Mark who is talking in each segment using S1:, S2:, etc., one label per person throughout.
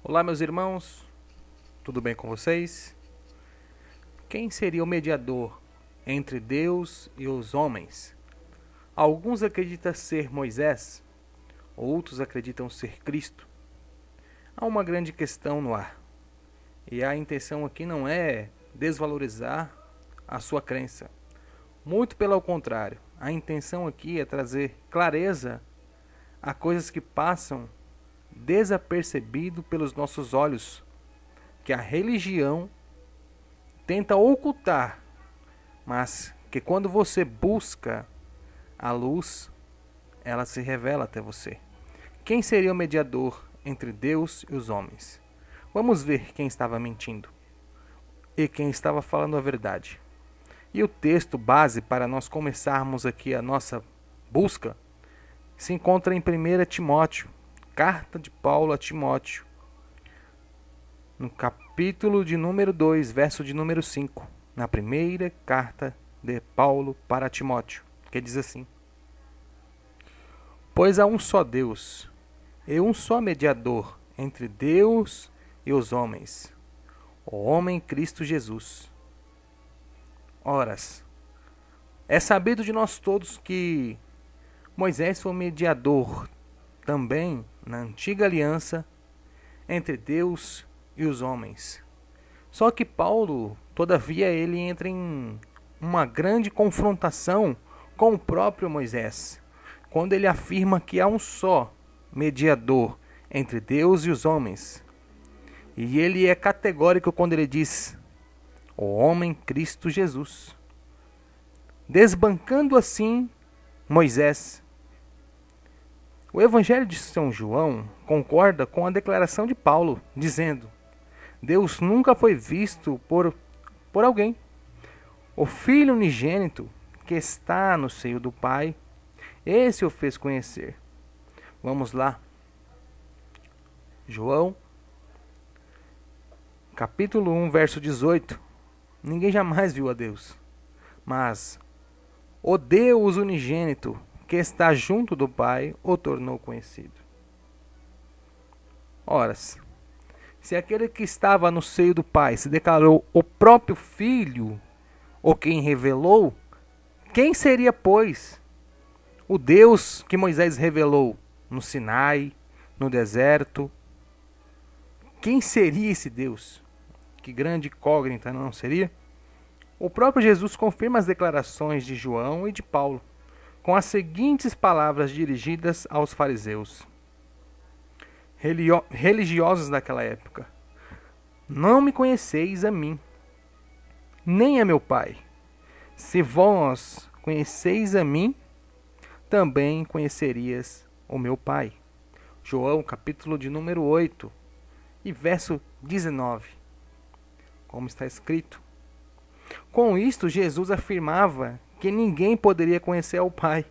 S1: Olá, meus irmãos, tudo bem com vocês? Quem seria o mediador entre Deus e os homens? Alguns acreditam ser Moisés, outros acreditam ser Cristo. Há uma grande questão no ar, e a intenção aqui não é desvalorizar a sua crença. Muito pelo contrário, a intenção aqui é trazer clareza a coisas que passam desapercebido pelos nossos olhos, que a religião tenta ocultar, mas que quando você busca a luz, ela se revela até você. Quem seria o mediador entre Deus e os homens? Vamos ver quem estava mentindo e quem estava falando a verdade. E o texto base para nós começarmos aqui a nossa busca se encontra em 1 Timóteo, carta de Paulo a Timóteo, no capítulo de número 2, verso de número 5, na primeira carta de Paulo para Timóteo, que diz assim: Pois há um só Deus, e um só mediador entre Deus e os homens, o homem Cristo Jesus. Ora, é sabido de nós todos que Moisés foi o mediador também na antiga aliança entre Deus e os homens. Só que Paulo, todavia, ele entra em uma grande confrontação com o próprio Moisés, quando ele afirma que há um só mediador entre Deus e os homens. E ele é categórico quando ele diz: o homem Cristo Jesus. Desbancando assim Moisés. O Evangelho de São João concorda com a declaração de Paulo, dizendo: Deus nunca foi visto por alguém. O Filho unigênito que está no seio do Pai, esse o fez conhecer. Vamos lá. João, capítulo 1, verso 18. Ninguém jamais viu a Deus, mas o Deus unigênito que está junto do Pai o tornou conhecido. Ora, se aquele que estava no seio do Pai se declarou o próprio Filho, ou quem revelou, quem seria, pois, o Deus que Moisés revelou no Sinai, no deserto? Quem seria esse Deus? Que grande incógnita, não seria? O próprio Jesus confirma as declarações de João e de Paulo, com as seguintes palavras dirigidas aos fariseus, religiosos daquela época: Não me conheceis a mim, nem a meu Pai. Se vós conheceis a mim, também conhecerias o meu Pai. João, capítulo de número 8, e verso 19. Como está escrito: Com isto, Jesus afirmava que ninguém poderia conhecer ao Pai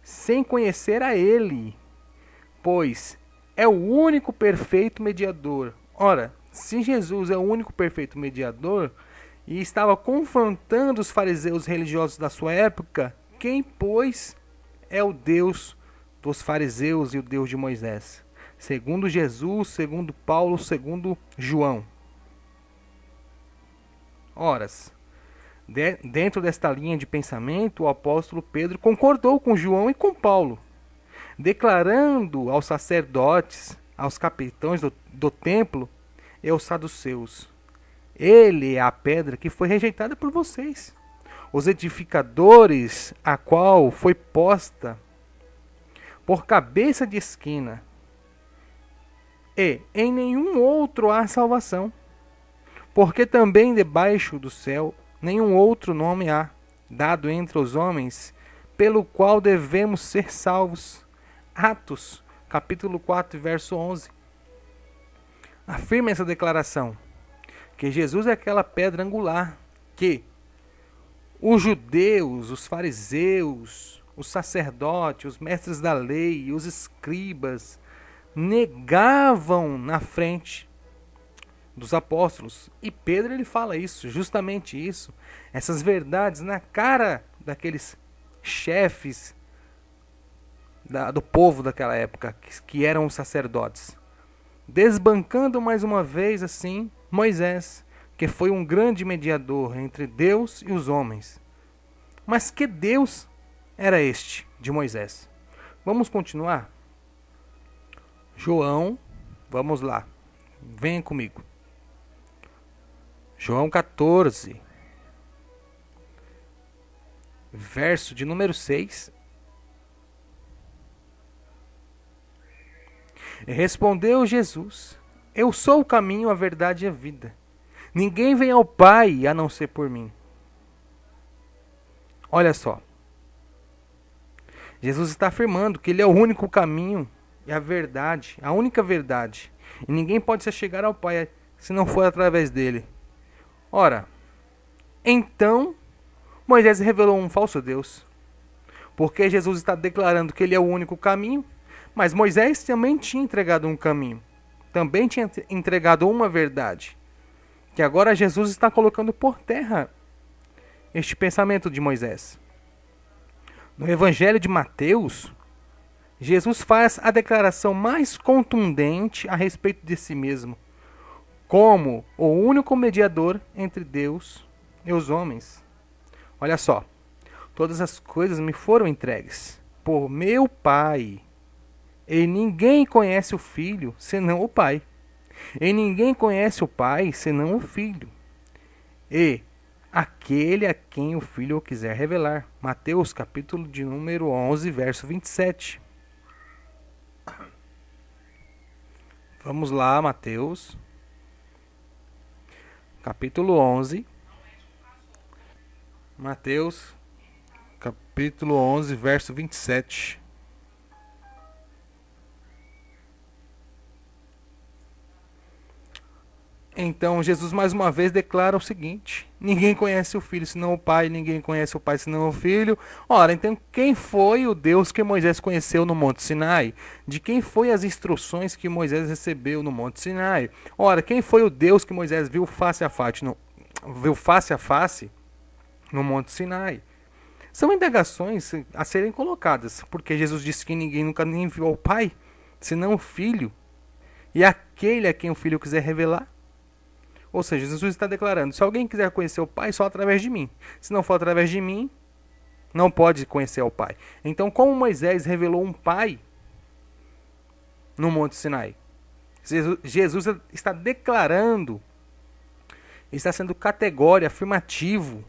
S1: sem conhecer a Ele, pois é o único perfeito mediador. Ora, se Jesus é o único perfeito mediador e estava confrontando os fariseus religiosos da sua época, quem, pois, é o Deus dos fariseus e o Deus de Moisés? Segundo Jesus, segundo Paulo, segundo João. Horas. Dentro desta linha de pensamento, o apóstolo Pedro concordou com João e com Paulo, declarando aos sacerdotes, aos capitães do templo e aos saduceus: Ele é a pedra que foi rejeitada por vocês, os edificadores, a qual foi posta por cabeça de esquina, e em nenhum outro há salvação, porque também debaixo do céu nenhum outro nome há dado entre os homens pelo qual devemos ser salvos. Atos, capítulo 4, verso 11. Afirma essa declaração, que Jesus é aquela pedra angular que os judeus, os fariseus, os sacerdotes, os mestres da lei, os escribas negavam na frente dos apóstolos. E Pedro, ele fala isso, justamente isso, essas verdades na cara daqueles chefes do povo daquela época, que eram os sacerdotes. desbancando mais uma vez assim Moisés, que foi um grande mediador entre Deus e os homens. Mas que Deus era este de Moisés? Vamos continuar? João, vamos lá, venha comigo. João 14, verso de número 6. E respondeu Jesus: Eu sou o caminho, a verdade e a vida. Ninguém vem ao Pai a não ser por mim. Olha só. Jesus está afirmando que ele é o único caminho e a verdade, a única verdade. E ninguém pode se chegar ao Pai se não for através dele. Ora, então Moisés revelou um falso Deus. Porque Jesus está declarando que ele é o único caminho, mas Moisés também tinha entregado um caminho. Também tinha entregado uma verdade. Que agora Jesus está colocando por terra este pensamento de Moisés. No Evangelho de Mateus, Jesus faz a declaração mais contundente a respeito de si mesmo, como o único mediador entre Deus e os homens. Olha só, todas as coisas me foram entregues por meu Pai, e ninguém conhece o Filho senão o Pai, e ninguém conhece o Pai senão o Filho, e aquele a quem o Filho o quiser revelar. Mateus capítulo de número 11, verso 27. Vamos lá, Mateus capítulo 11. Mateus capítulo 11, verso 27. Então Jesus mais uma vez declara o seguinte: ninguém conhece o Filho senão o Pai, ninguém conhece o Pai senão o Filho. Ora, então quem foi o Deus que Moisés conheceu no Monte Sinai? De quem foi as instruções que Moisés recebeu no Monte Sinai? Ora, quem foi o Deus que Moisés viu face a face no Monte Sinai? São indagações a serem colocadas, porque Jesus disse que ninguém nunca nem viu ao Pai, senão o Filho, e aquele a quem o Filho quiser revelar. Ou seja, Jesus está declarando: se alguém quiser conhecer o Pai, só através de mim. Se não for através de mim, não pode conhecer o Pai. Então, como Moisés revelou um Pai no Monte Sinai, Jesus está declarando, está sendo categórico, afirmativo,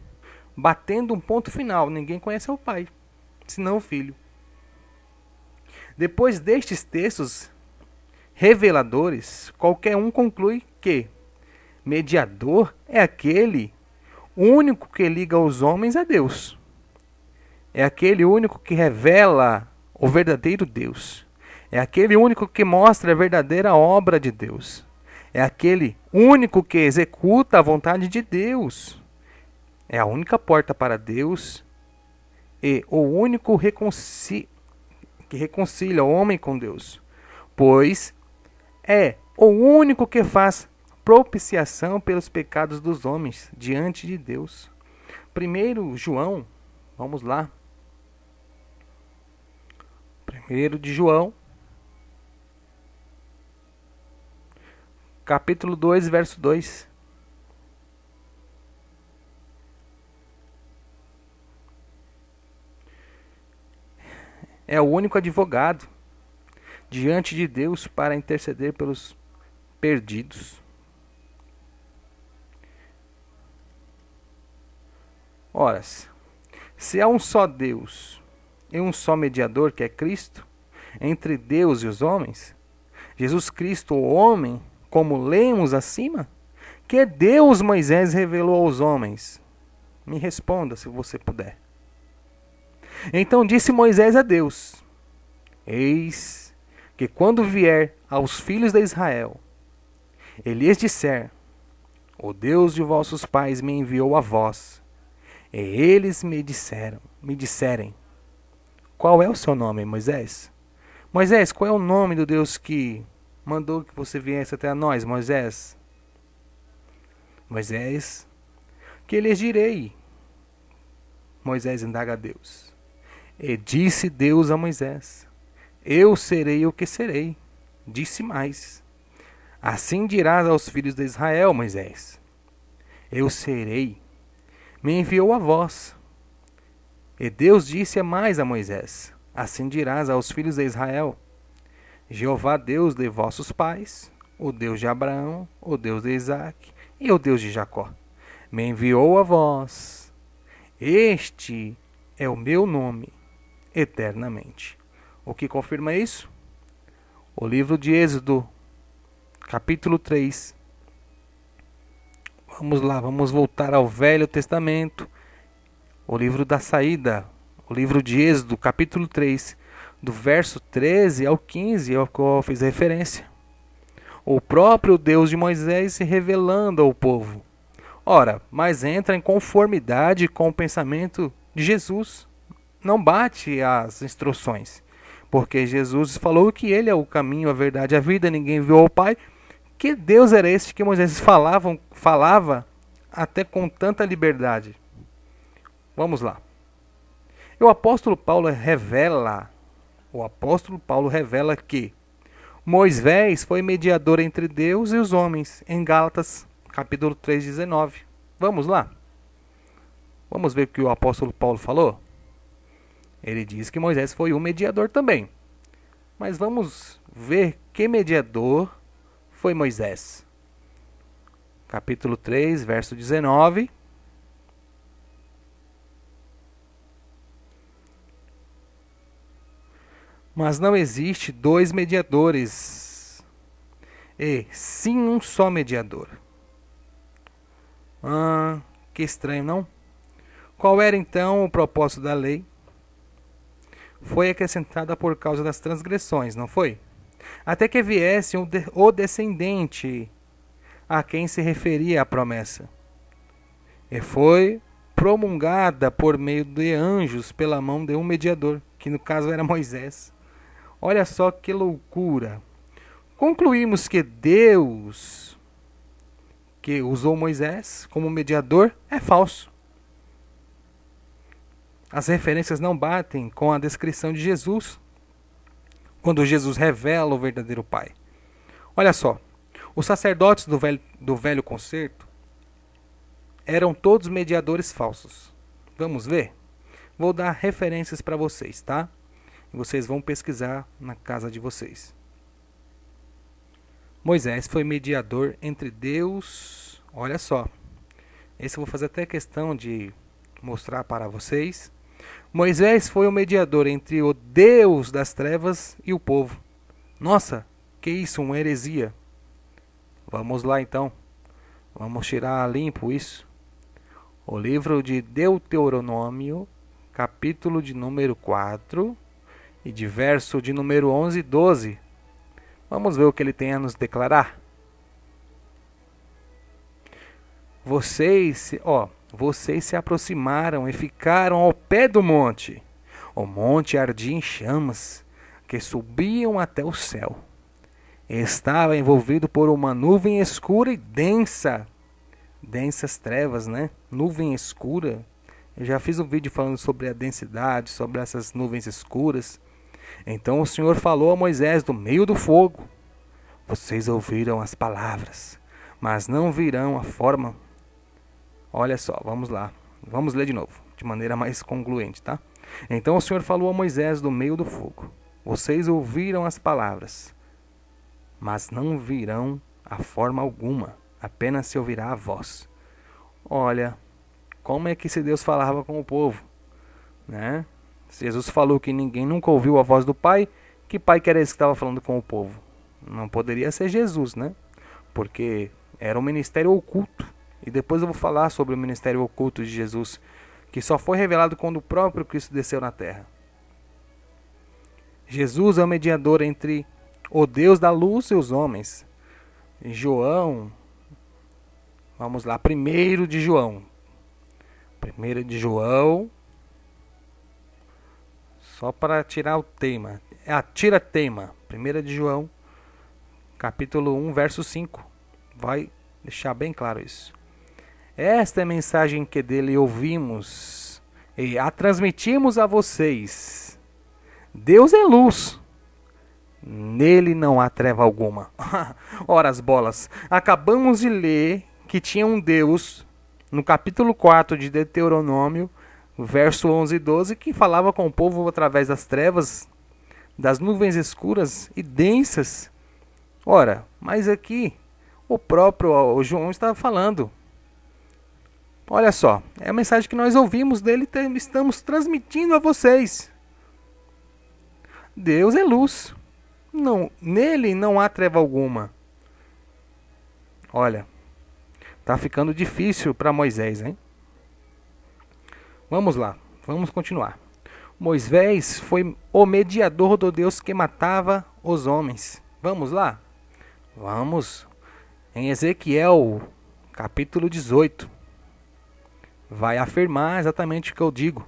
S1: batendo um ponto final: ninguém conhece o Pai, senão o Filho. Depois destes textos reveladores, qualquer um conclui que mediador é aquele único que liga os homens a Deus. É aquele único que revela o verdadeiro Deus. É aquele único que mostra a verdadeira obra de Deus. É aquele único que executa a vontade de Deus. É a única porta para Deus e o único que reconcilia o homem com Deus. Pois é o único que faz propiciação pelos pecados dos homens diante de Deus. 1 João, vamos lá. 1 de João, capítulo 2, verso 2. É o único advogado diante de Deus para interceder pelos perdidos. Ora, se há um só Deus e um só mediador, que é Cristo, entre Deus e os homens, Jesus Cristo, o homem, como lemos acima, que Deus Moisés revelou aos homens. Me responda, se você puder. Então disse Moisés a Deus: eis que quando vier aos filhos de Israel, e lhes disser: o Deus de vossos pais me enviou a vós, e eles me disserem: qual é o seu nome, Moisés? Moisés, qual é o nome do Deus que mandou que você viesse até nós, Moisés? Moisés, que lhes direi? Moisés indaga a Deus. E disse Deus a Moisés: eu serei o que serei. Disse mais: Assim dirás aos filhos de Israel, Moisés: Eu serei, me enviou a vós. E Deus disse mais a Moisés: Assim dirás aos filhos de Israel: Jeová Deus de vossos pais, o Deus de Abraão, o Deus de Isaque e o Deus de Jacó, me enviou a vós. Este é o meu nome eternamente. O que confirma isso? O livro de Êxodo, capítulo 3. Vamos lá, vamos voltar ao Velho Testamento. O livro da saída, o livro de Êxodo, capítulo 3, do verso 13 ao 15, ao qual eu fiz referência. O próprio Deus de Moisés se revelando ao povo. Ora, mas entra em conformidade com o pensamento de Jesus. Não bate as instruções. Porque Jesus falou que ele é o caminho, a verdade e a vida. Ninguém viu ao Pai. Que Deus era este que Moisés falava até com tanta liberdade? Vamos lá. O apóstolo Paulo revela que Moisés foi mediador entre Deus e os homens, em Gálatas, capítulo 3, 19. Vamos lá? Vamos ver o que o apóstolo Paulo falou? Ele diz que Moisés foi um mediador também. Mas vamos ver que mediador foi Moisés. Capítulo 3, verso 19. Mas não existe dois mediadores, e sim um só mediador. Que estranho, não? Qual era então o propósito da lei? Foi acrescentada por causa das transgressões, não foi? Até que viesse o descendente a quem se referia a promessa. E foi promulgada por meio de anjos pela mão de um mediador, que no caso era Moisés. Olha só que loucura. Concluímos que Deus, que usou Moisés como mediador, é falso. As referências não batem com a descrição de Jesus, quando Jesus revela o verdadeiro Pai. Olha só, os sacerdotes do velho concerto eram todos mediadores falsos. Vamos ver? Vou dar referências para vocês, tá? E vocês vão pesquisar na casa de vocês. Moisés foi mediador entre Deus. Olha só. Esse eu vou fazer até questão de mostrar para vocês. Moisés foi o mediador entre o Deus das trevas e o povo. Nossa, que isso, uma heresia. Vamos lá então. Vamos tirar a limpo isso. O livro de Deuteronômio, capítulo de número 4 e de verso de número 11 e 12. Vamos ver o que ele tem a nos declarar. Vocês se aproximaram e ficaram ao pé do monte. O monte ardia em chamas, que subiam até o céu. Estava envolvido por uma nuvem escura e densa. Densas trevas, né? Nuvem escura. Eu já fiz um vídeo falando sobre a densidade, sobre essas nuvens escuras. Então o Senhor falou a Moisés do meio do fogo. Vocês ouviram as palavras, mas não virão a forma. Olha só, vamos lá. Vamos ler de novo, de maneira mais concluente, tá? Então o Senhor falou a Moisés do meio do fogo. Vocês ouviram as palavras, mas não virão a forma alguma. Apenas se ouvirá a voz. Olha, como é que esse Deus falava com o povo, né? Se Jesus falou que ninguém nunca ouviu a voz do Pai, que Pai que era esse que estava falando com o povo? Não poderia ser Jesus, né? Porque era um ministério oculto. E depois eu vou falar sobre o ministério oculto de Jesus, que só foi revelado quando o próprio Cristo desceu na terra. Jesus é o mediador entre o Deus da luz e os homens. João, vamos lá, 1 de João. 1 de João, só para tirar o tema. Tira tema. 1 de João, capítulo 1, verso 5. Vai deixar bem claro isso. Esta é a mensagem que dele ouvimos e a transmitimos a vocês. Deus é luz. Nele não há treva alguma. Ora as bolas, acabamos de ler que tinha um Deus, no capítulo 4 de Deuteronômio, verso 11 e 12, que falava com o povo através das trevas, das nuvens escuras e densas. Ora, mas aqui o próprio o João estava falando. Olha só, é a mensagem que nós ouvimos dele, estamos transmitindo a vocês. Deus é luz. Não, nele não há treva alguma. Olha, tá ficando difícil para Moisés, hein? Vamos lá, vamos continuar. Moisés foi o mediador do Deus que matava os homens. Vamos lá? Vamos. Em Ezequiel, capítulo 18, vai afirmar exatamente o que eu digo.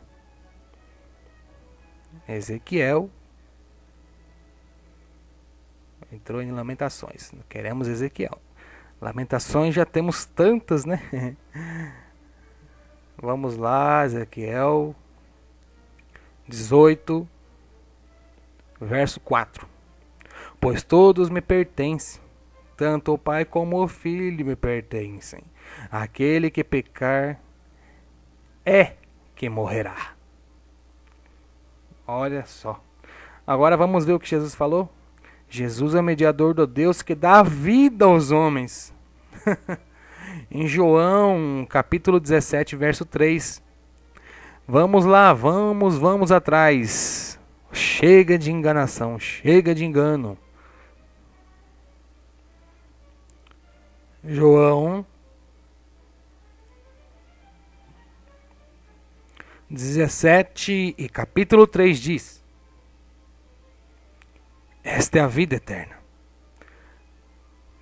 S1: Ezequiel entrou em Lamentações. Queremos Ezequiel. Lamentações já temos tantas, né? Vamos lá, Ezequiel 18, verso 4. Pois todos me pertencem, tanto o pai como o filho me pertencem. Aquele que pecar é que morrerá. Olha só. Agora vamos ver o que Jesus falou. Jesus é o mediador do Deus que dá vida aos homens. Em João, capítulo 17, verso 3. Vamos lá, vamos atrás. Chega de enganação, chega de engano. João 17 e capítulo 3 diz: esta é a vida eterna.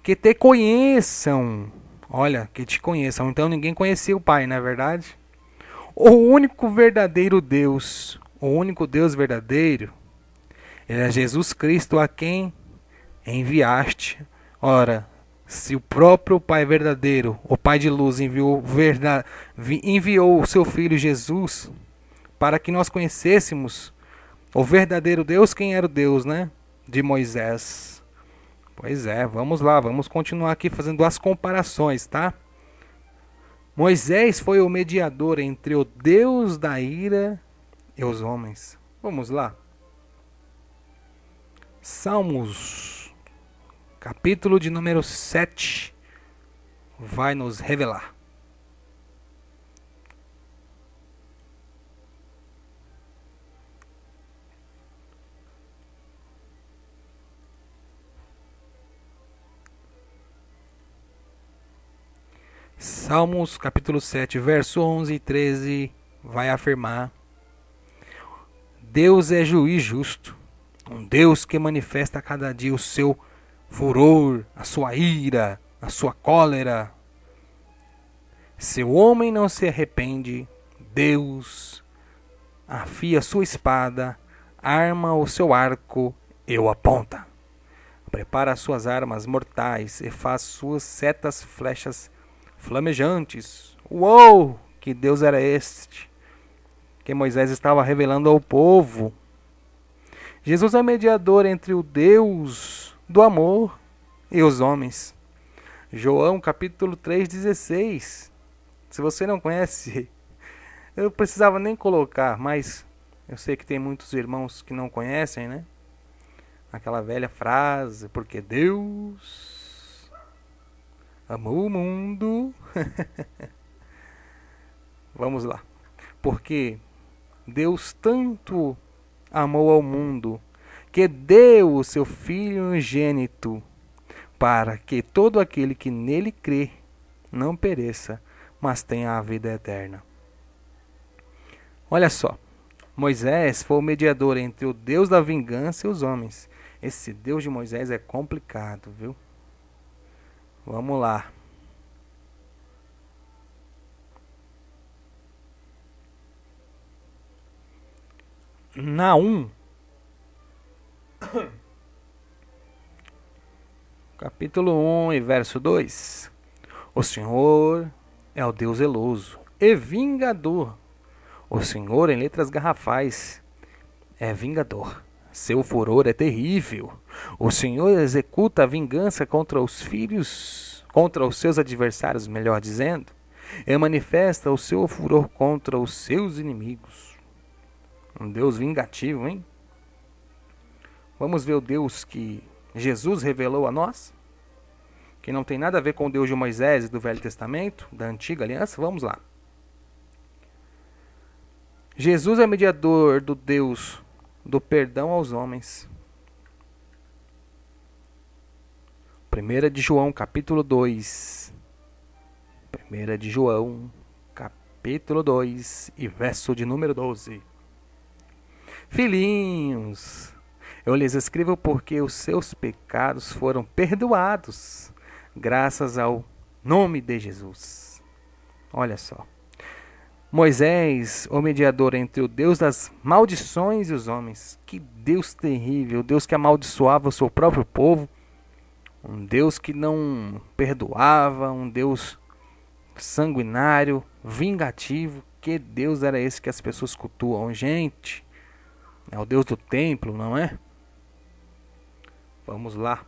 S1: Que te conheçam. Olha, que te conheçam. Então ninguém conhecia o Pai, não é verdade? O único verdadeiro Deus, o único Deus verdadeiro, é Jesus Cristo, a quem enviaste. Ora, se o próprio Pai verdadeiro, o Pai de luz, enviou o seu Filho Jesus para que nós conhecêssemos o verdadeiro Deus, quem era o Deus, né? De Moisés. Pois é, vamos lá, vamos continuar aqui fazendo as comparações, tá? Moisés foi o mediador entre o Deus da ira e os homens. Vamos lá. Salmos, capítulo de número 7, vai nos revelar. Salmos capítulo 7, verso 11 e 13 vai afirmar: Deus é juiz justo, um Deus que manifesta a cada dia o seu furor, a sua ira, a sua cólera. Se o homem não se arrepende, Deus afia sua espada, arma o seu arco e o aponta. Prepara as suas armas mortais e faz suas setas flechas flamejantes. Uou! Que Deus era este que Moisés estava revelando ao povo. Jesus é mediador entre o Deus do amor e os homens. João capítulo 3,16. Se você não conhece, eu não precisava nem colocar, mas eu sei que tem muitos irmãos que não conhecem, né? Aquela velha frase, porque Deus amou o mundo. Vamos lá. Porque Deus tanto amou ao mundo que deu o seu Filho unigênito para que todo aquele que nele crê não pereça, mas tenha a vida eterna. Olha só. Moisés foi o mediador entre o Deus da vingança e os homens. Esse Deus de Moisés é complicado, viu? Vamos lá. Naum, capítulo 1 e verso 2. O Senhor é o Deus zeloso e vingador. O Senhor, em letras garrafais, é vingador. Seu furor é terrível. O Senhor executa a vingança contra os filhos, contra os seus adversários, melhor dizendo, e manifesta o seu furor contra os seus inimigos. Um Deus vingativo, hein? Vamos ver o Deus que Jesus revelou a nós, que não tem nada a ver com o Deus de Moisés e do Velho Testamento, da Antiga Aliança. Vamos lá. Jesus é mediador do Deus do perdão aos homens. 1 de João, capítulo 2. 1 de João, capítulo 2 e verso de número 12. Filhinhos, eu lhes escrevo porque os seus pecados foram perdoados, graças ao nome de Jesus. Olha só. Moisés, o mediador entre o Deus das maldições e os homens. Que Deus terrível, Deus que amaldiçoava o seu próprio povo. Um Deus que não perdoava, um Deus sanguinário, vingativo. Que Deus era esse que as pessoas cultuam? Gente, é o Deus do templo, não é? Vamos lá.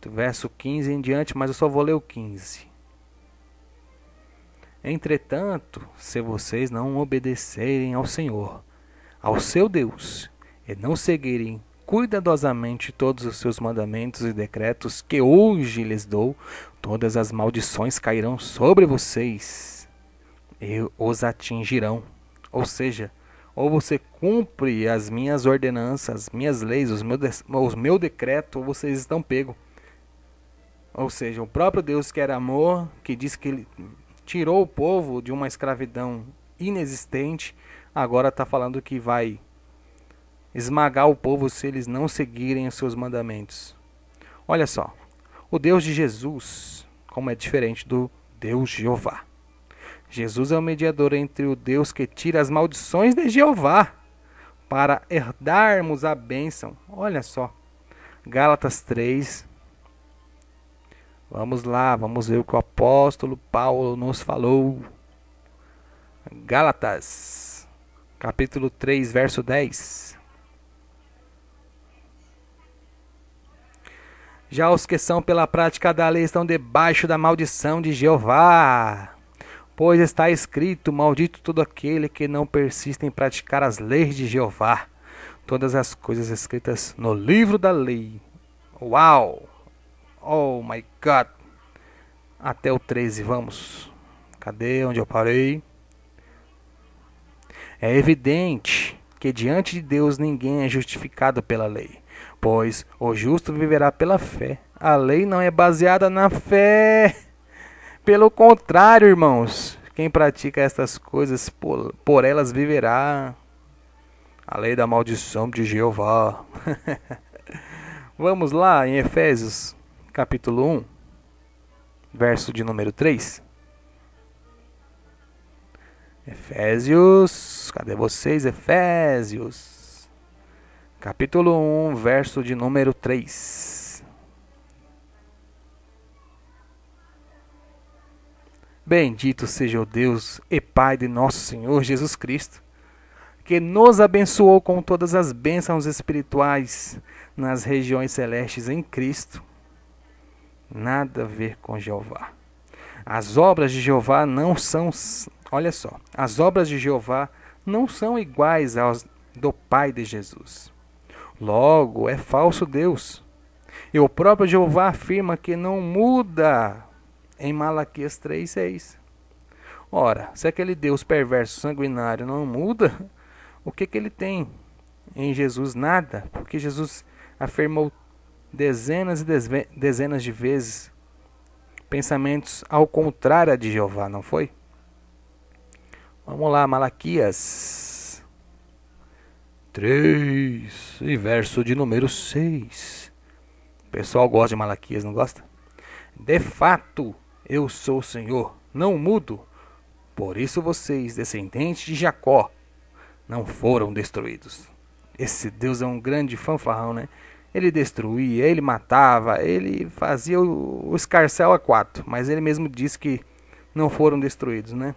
S1: Do verso 15 em diante, mas eu só vou ler o 15. Entretanto, se vocês não obedecerem ao Senhor, ao seu Deus, e não seguirem cuidadosamente todos os seus mandamentos e decretos que hoje lhes dou, todas as maldições cairão sobre vocês e os atingirão. Ou seja, ou você cumpre as minhas ordenanças, as minhas leis, os meu decreto, ou vocês estão pegos. Ou seja, o próprio Deus que era amor, que disse que ele tirou o povo de uma escravidão inexistente, agora está falando que vai esmagar o povo se eles não seguirem os seus mandamentos. Olha só, o Deus de Jesus, como é diferente do Deus Jeová. Jesus é o mediador entre o Deus que tira as maldições de Jeová para herdarmos a bênção. Olha só, Gálatas 3. Vamos lá, vamos ver o que o apóstolo Paulo nos falou. Gálatas, capítulo 3, verso 10. Já os que são pela prática da lei estão debaixo da maldição de Jeová. Pois está escrito, maldito todo aquele que não persiste em praticar as leis de Jeová. Todas as coisas escritas no livro da lei. Uau! Oh my God! Até o 13, vamos. Cadê onde eu parei? É evidente que diante de Deus ninguém é justificado pela lei, pois o justo viverá pela fé. A lei não é baseada na fé. Pelo contrário, irmãos, quem pratica estas coisas, por elas viverá. A lei da maldição de Jeová. Vamos lá em Efésios, capítulo 1, verso de número 3. Efésios, cadê vocês? Efésios, capítulo 1, verso de número 3. Bendito seja o Deus e Pai de nosso Senhor Jesus Cristo, que nos abençoou com todas as bênçãos espirituais nas regiões celestes em Cristo. Nada a ver com Jeová. As obras de Jeová não são, olha só, as obras de Jeová não são iguais às do Pai de Jesus. Logo, é falso Deus. E o próprio Jeová afirma que não muda em Malaquias 3:6. Ora, se aquele Deus perverso sanguinário não muda, o que ele tem em Jesus? Nada, porque Jesus afirmou dezenas e dezenas de vezes pensamentos ao contrário de Jeová, não foi? Vamos lá, Malaquias 3 e verso de número 6. O pessoal gosta de Malaquias, não gosta? De fato, eu sou o Senhor, não mudo. Por isso vocês, descendentes de Jacó, não foram destruídos. Esse Deus é um grande fanfarrão, né? Ele destruía, ele matava, ele fazia o escarcéu a quatro, mas ele mesmo disse que não foram destruídos, né?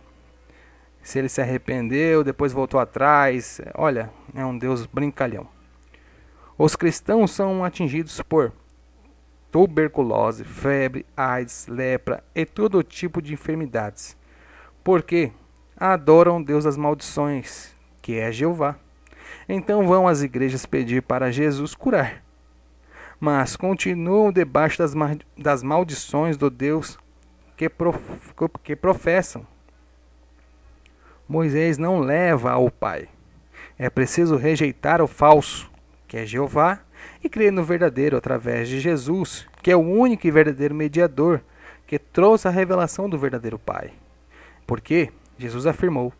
S1: se ele se arrependeu, depois voltou atrás. Olha, é um Deus brincalhão. Os cristãos são atingidos por tuberculose, febre, AIDS, lepra e todo tipo de enfermidades, porque adoram Deus das maldições, que é Jeová. Então vão às igrejas pedir para Jesus curar, mas continuam debaixo das maldições do Deus que professam. Moisés não leva ao Pai. É preciso rejeitar o falso, que é Jeová, e crer no verdadeiro através de Jesus, que é o único e verdadeiro mediador que trouxe a revelação do verdadeiro Pai. Porque Jesus afirmou: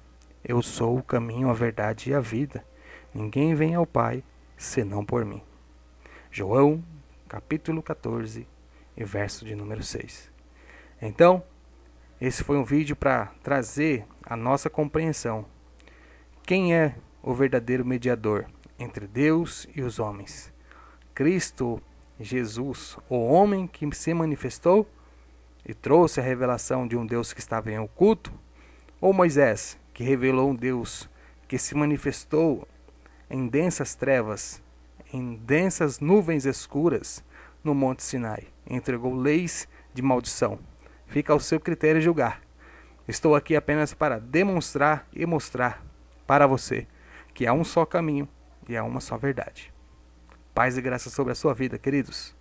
S1: eu sou o caminho, a verdade e a vida. Ninguém vem ao Pai senão por mim. João, capítulo 14, e verso de número 6. Então, esse foi um vídeo para trazer a nossa compreensão. Quem é o verdadeiro mediador entre Deus e os homens? Cristo Jesus, o homem que se manifestou e trouxe a revelação de um Deus que estava em oculto? Ou Moisés, que revelou um Deus que se manifestou em densas trevas, em densas nuvens escuras, no Monte Sinai, entregou leis de maldição? Fica ao seu critério julgar. Estou aqui apenas para demonstrar e mostrar para você que há um só caminho e há uma só verdade. Paz e graça sobre a sua vida, queridos.